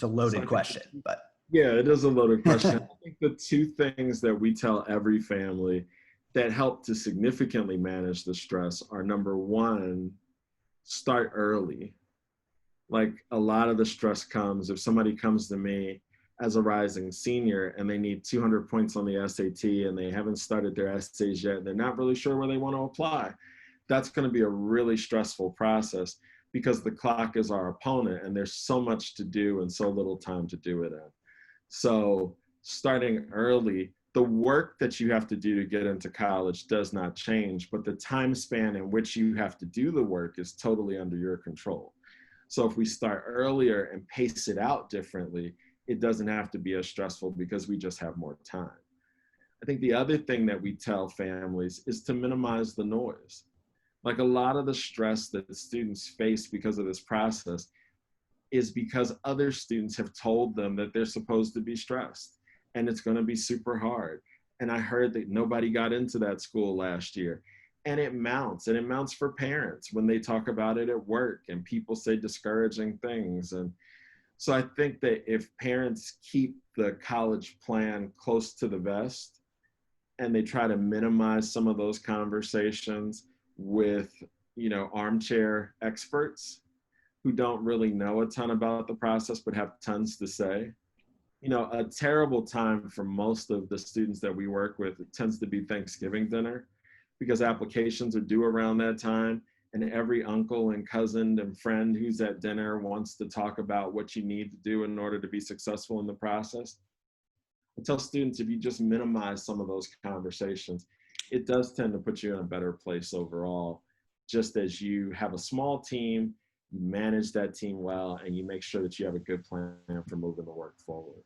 It's a So loaded I think, question, but yeah, it is a loaded question. I think the two things that we tell every family that help to significantly manage the stress are number one, start early. Like a lot of the stress comes if somebody comes to me as a rising senior and they need 200 points on the SAT and they haven't started their essays yet, they're not really sure where they want to apply. That's going to be a really stressful process because the clock is our opponent and there's so much to do and so little time to do it in. So starting early, the work that you have to do to get into college does not change, but the time span in which you have to do the work is totally under your control. So if we start earlier and pace it out differently, it doesn't have to be as stressful because we just have more time. I think the other thing that we tell families is to minimize the noise. Like a lot of the stress that students face because of this process is because other students have told them that they're supposed to be stressed and it's going to be super hard. And I heard that nobody got into that school last year. And it mounts, and it mounts for parents when they talk about it at work and people say discouraging things. And so I think that if parents keep the college plan close to the vest and they try to minimize some of those conversations with, armchair experts who don't really know a ton about the process but have tons to say. A terrible time for most of the students that we work with, it tends to be Thanksgiving dinner because applications are due around that time. And every uncle and cousin and friend who's at dinner wants to talk about what you need to do in order to be successful in the process. I tell students if you just minimize some of those conversations, it does tend to put you in a better place overall, just as you have a small team, you manage that team well, and you make sure that you have a good plan for moving the work forward.